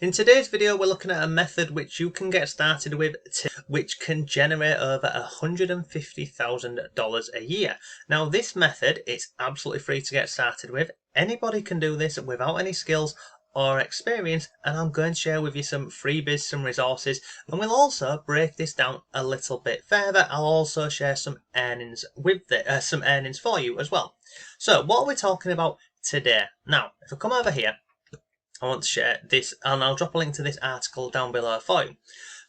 In today's video, we're looking at a method which you can get started with, which can generate over $150,000 a year. Now, this method is absolutely free to get started with. Anybody can do this without any skills or experience, and I'm going to share with you some freebies, some resources, and we'll also break this down a little bit further. I'll also share some earnings with some earnings for you as well. So, what are we talking about today? Now, if I come over here, I want to share this, and I'll drop a link to this article down below for you.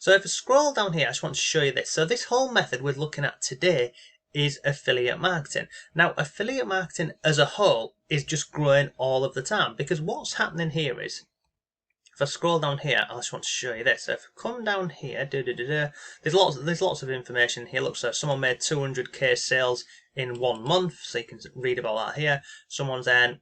So if I scroll down here, I just want to show you this. So this whole method we're looking at today is affiliate marketing. Now, affiliate marketing as a whole is just growing all of the time, because what's happening here is, if I scroll down here, I just want to show you this. So if I come down here, there's lots of information here. Look, so someone made 200k sales in 1 month, so you can read about that here. Someone's earned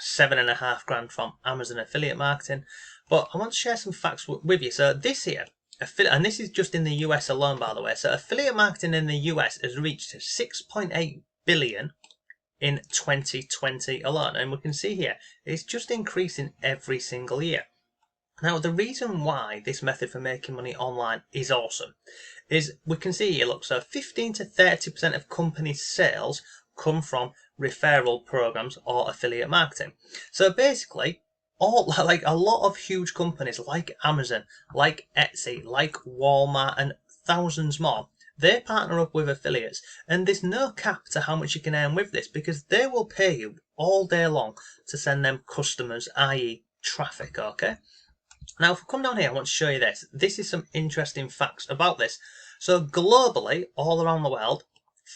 $7.5 grand from Amazon affiliate marketing. But I want to share some facts with you. So this here, and this is just in the US alone, by the way. So affiliate marketing in the US has reached 6.8 billion in 2020 alone, and we can see here it's just increasing every single year. Now, the reason why this method for making money online is awesome is we can see here, look, so 15 to 30% of companies' sales come from referral programs or affiliate marketing. So basically, a lot of huge companies like Amazon, like Etsy, like Walmart, and thousands more, they partner up with affiliates, and there's no cap to how much you can earn with this, because they will pay you all day long to send them customers, i.e. traffic, okay? Now, if we come down here, I want to show you this. This is some interesting facts about this. So globally, all around the world,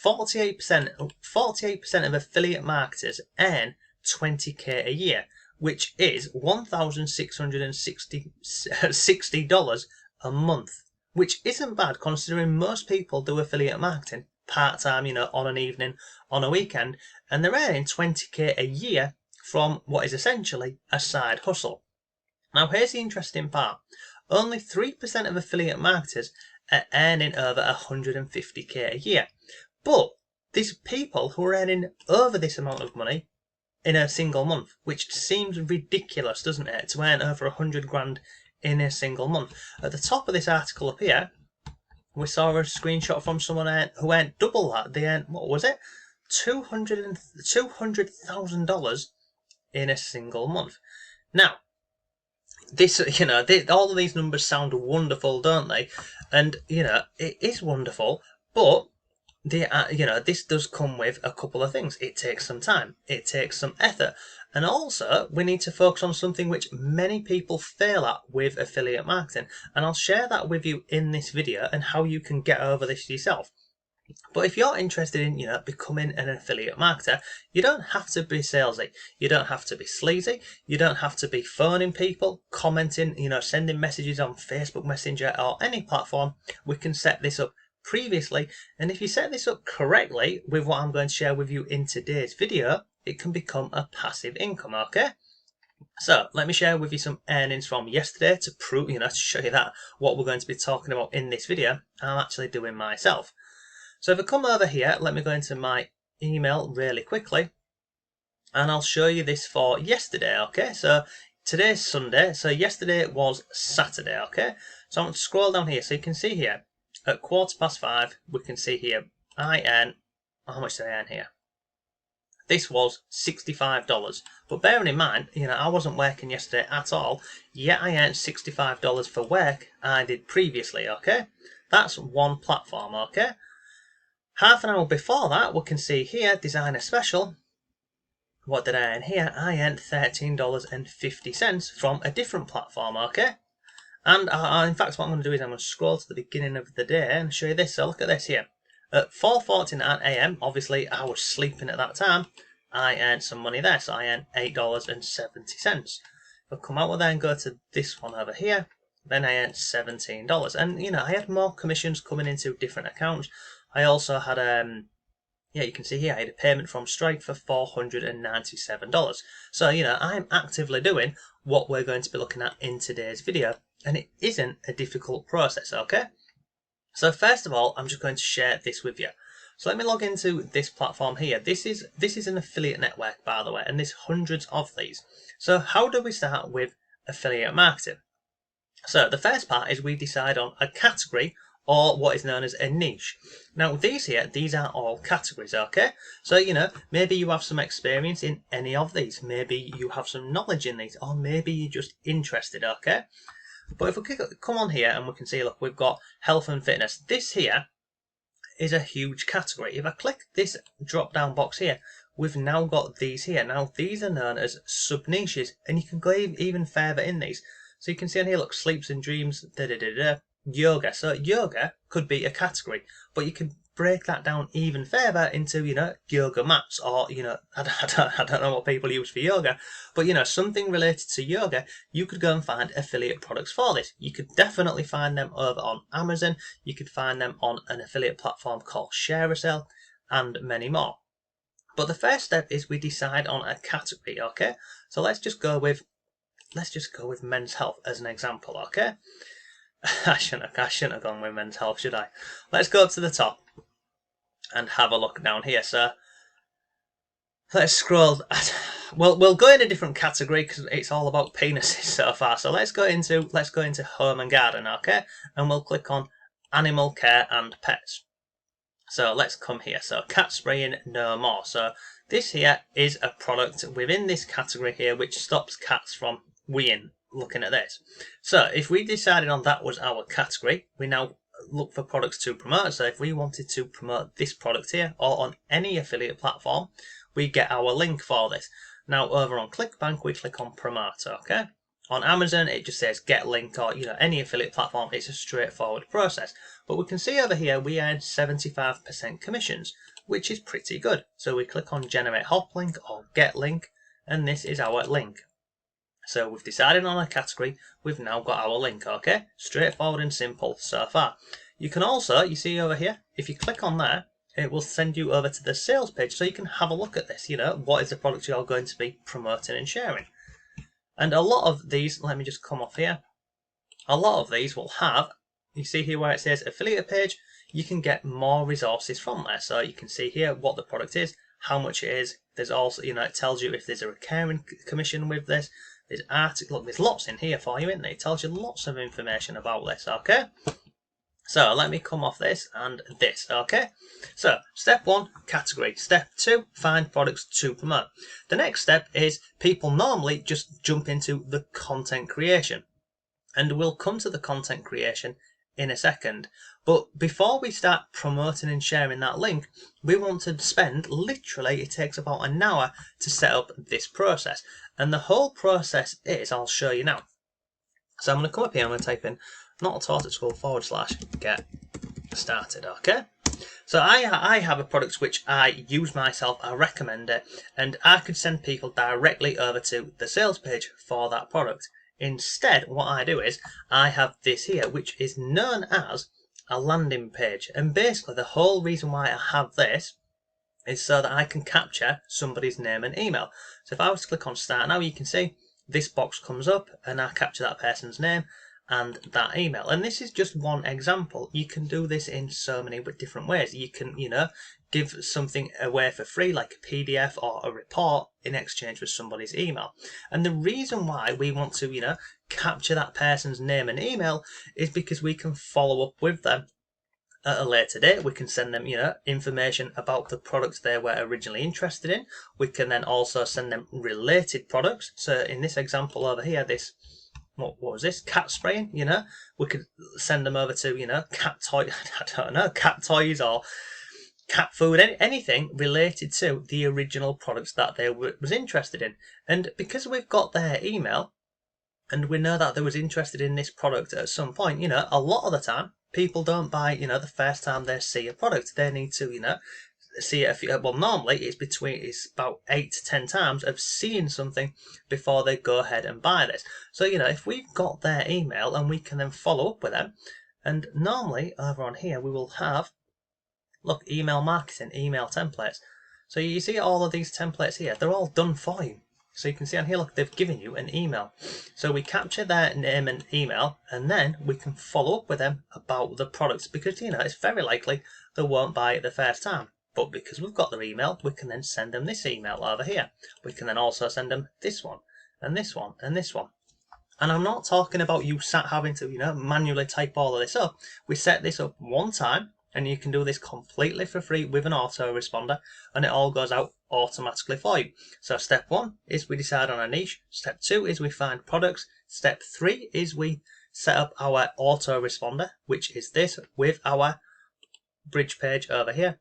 48% of affiliate marketers earn 20k a year, which is $1,660 a month, which isn't bad considering most people do affiliate marketing part-time, on an evening, on a weekend, and they're earning 20k a year from what is essentially a side hustle. Now, here's the interesting part. Only 3% of affiliate marketers are earning over 150k a year. But there's people who are earning over this amount of money in a single month, which seems ridiculous, doesn't it, to earn over 100 grand in a single month. At the top of this article up here, we saw a screenshot from someone who earned double that. They earned, what was it? $200,000 in a single month. Now, this, all of these numbers sound wonderful, don't they? And, it is wonderful, but this does come with a couple of things. It takes some time, it takes some effort, and also we need to focus on something which many people fail at with affiliate marketing, and I'll share that with you in this video and how you can get over this yourself. But if you're interested in, becoming an affiliate marketer, you don't have to be salesy. You don't have to be sleazy. You don't have to be phoning people, commenting, sending messages on Facebook Messenger or any platform. We can set this up previously, and if you set this up correctly with what I'm going to share with you in today's video, it can become a passive income, okay? So let me share with you some earnings from yesterday to prove, to show you that what we're going to be talking about in this video, I'm actually doing myself. So if I come over here, let me go into my email really quickly, and I'll show you this for yesterday, okay? So today's Sunday, so yesterday was Saturday, okay? So I'm going to scroll down here, so you can see here, at 5:15, we can see here, I earn, how much did I earn here? This was $65. But bearing in mind, I wasn't working yesterday at all, yet I earned $65 for work I did previously, okay? That's one platform, okay? Half an hour before that, we can see here, Designer Special. What did I earn here? I earned $13.50 from a different platform, okay? And in fact, what I'm going to do is I'm going to scroll to the beginning of the day and show you this. So look at this here. At 4:49 a.m., obviously I was sleeping at that time, I earned some money there. So I earned $8.70. If I come out with that and go to this one over here, then I earned $17. And, I had more commissions coming into different accounts. I also had, you can see here, I had a payment from Stripe for $497. So, I'm actively doing what we're going to be looking at in today's video. And it isn't a difficult process, okay? So first of all, I'm just going to share this with you. So let me log into this platform here. This is an affiliate network, by the way, and there's hundreds of these. So how do we start with affiliate marketing? So the first part is we decide on a category or what is known as a niche. Now these here, these are all categories, okay? So, maybe you have some experience in any of these. Maybe you have some knowledge in these, or maybe you're just interested, okay? But if we come on here and we can see, look, we've got health and fitness. This here is a huge category. If I click this drop down box here, we've now got these here. Now these are known as sub niches, and you can go even further in these. So you can see on here, look, sleeps and dreams, yoga. So yoga could be a category, but you can break that down even further into, yoga mats, or, I don't know what people use for yoga, but, something related to yoga. You could go and find affiliate products for this. You could definitely find them over on Amazon. You could find them on an affiliate platform called ShareASale, and many more. But the first step is we decide on a category, okay? So let's just go with men's health as an example, okay? I shouldn't have gone with men's health, should I? Let's go up to the top and have a look down here. So let's scroll. We'll go in a different category because it's all about penises so far. So let's go into home and garden, okay? And we'll click on animal care and pets. So let's come here. So cat spraying no more. So this here is a product within this category here which stops cats from weeing. Looking at this. So if we decided on that was our category, we now look for products to promote. So if we wanted to promote this product here or on any affiliate platform, we get our link for this. Now over on ClickBank, we click on promote, okay? On Amazon, it just says get link, or any affiliate platform. It's a straightforward process. But we can see over here we earn 75% commissions, which is pretty good. So we click on generate hop link or get link, and this is our link. So we've decided on a category, we've now got our link, okay? Straightforward and simple so far. You can also, you see over here, if you click on there, it will send you over to the sales page so you can have a look at this, what is the product you're going to be promoting and sharing. And a lot of these, let me just come off here, a lot of these will have, you see here where it says affiliate page, you can get more resources from there. So you can see here what the product is, how much it is. There's also, it tells you if there's a recurring commission with this. There's article, look, there's lots in here for you, isn't there? It tells you lots of information about this, okay? So let me come off this and this, okay? So step 1, category. Step 2, find products to promote. The next step is people normally just jump into the content creation. And we'll come to the content creation in a second. But before we start promoting and sharing that link, we want to spend, literally, it takes about an hour to set up this process. And the whole process is, I'll show you now. So I'm going to come up here, I'm going to type in nottaughtatschool/get started, okay? So I have a product which I use myself, I recommend it, and I could send people directly over to the sales page for that product. Instead, what I do is, I have this here, which is known as a landing page. And basically, the whole reason why I have this is so that I can capture somebody's name and email. So if I was to click on start now, you can see this box comes up and I capture that person's name and that email. And this is just one example. You can do this in so many different ways. You can, give something away for free, like a PDF or a report, in exchange for somebody's email. And the reason why we want to, capture that person's name and email is because we can follow up with them at a later date. We can send them, information about the products they were originally interested in. We can then also send them related products. So in this example over here, this, what was this? Cat spraying, we could send them over to, cat toy, I don't know, cat toys or cat food, anything related to the original products that they was interested in. And because we've got their email and we know that they was interested in this product at some point, a lot of the time people don't buy, the first time they see a product. They need to, see it a few, well, normally it's about 8 to 10 times of seeing something before they go ahead and buy this. So, if we've got their email and we can then follow up with them, and normally over on here we will have, look, email marketing, email templates. So you see all of these templates here, they're all done for you. So you can see on here, look, they've given you an email. So we capture their name and email, and then we can follow up with them about the products, because, it's very likely they won't buy it the first time. But because we've got their email, we can then send them this email over here. We can then also send them this one, and this one, and this one. And I'm not talking about you sat having to, manually type all of this up. We set this up one time, and you can do this completely for free with an autoresponder, and it all goes out automatically for you. So step 1 is we decide on a niche. Step 2 is we find products. Step 3 is we set up our autoresponder, which is this, with our bridge page over here.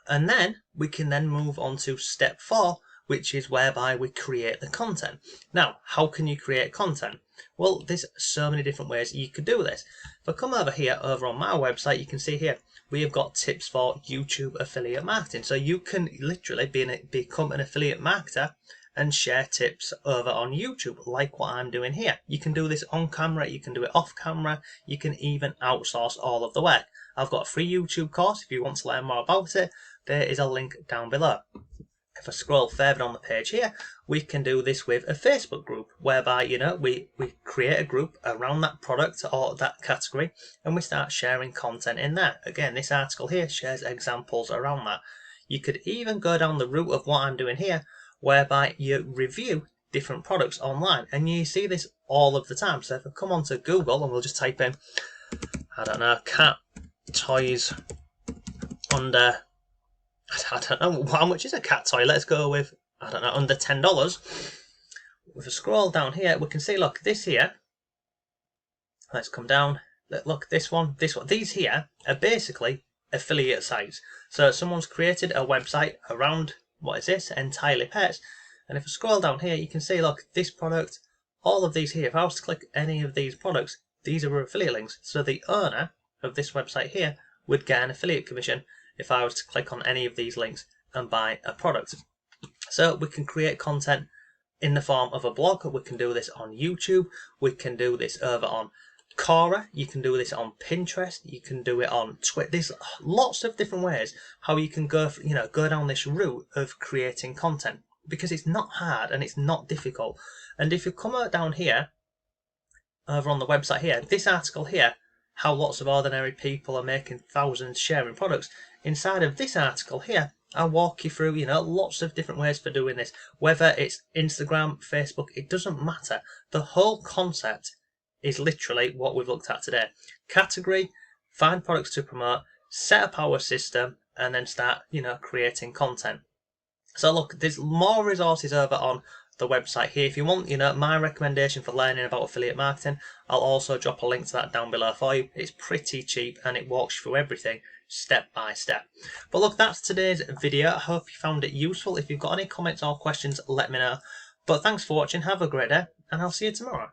And then we can then move on to step 4, which is whereby we create the content. Now, how can you create content? Well, there's so many different ways you could do this. If I come over here, over on my website, you can see here, we have got tips for YouTube affiliate marketing. So you can literally become an affiliate marketer and share tips over on YouTube, like what I'm doing here. You can do this on camera, you can do it off camera, you can even outsource all of the work. I've got a free YouTube course if you want to learn more about it. There is a link down below. If I scroll further on the page here, we can do this with a Facebook group, whereby, we create a group around that product or that category, and we start sharing content in there. Again, this article here shares examples around that. You could even go down the route of what I'm doing here, whereby you review different products online, and you see this all of the time. So if I come onto Google and we'll just type in, I don't know, cat toys under, I don't know, how much is a cat toy? Let's go with, I don't know, under $10. If I scroll down here, we can see, look, this here, let's come down, look, this one, these here are basically affiliate sites. So someone's created a website around, what is this, Entirely Pets, and if I scroll down here, you can see, look, this product, all of these here, if I was to click any of these products, these are affiliate links. So the owner of this website here would get an affiliate commission if I was to click on any of these links and buy a product. So we can create content in the form of a blog. We can do this on YouTube. We can do this over on Quora. You can do this on Pinterest. You can do it on Twitter. There's lots of different ways how you can go down this route of creating content, because it's not hard and it's not difficult. And if you come out down here, over on the website here, this article here, how lots of ordinary people are making thousands sharing products. Inside of this article here, I walk you through, lots of different ways for doing this. Whether it's Instagram, Facebook, it doesn't matter. The whole concept is literally what we've looked at today. Category, find products to promote, set up our system, and then start, creating content. So look, there's more resources over on the website here. If you want, my recommendation for learning about affiliate marketing, I'll also drop a link to that down below for you. It's pretty cheap and it walks you through everything step by step. But look, that's today's video. I hope you found it useful. If you've got any comments or questions, let me know. But thanks for watching, have a great day, and I'll see you tomorrow.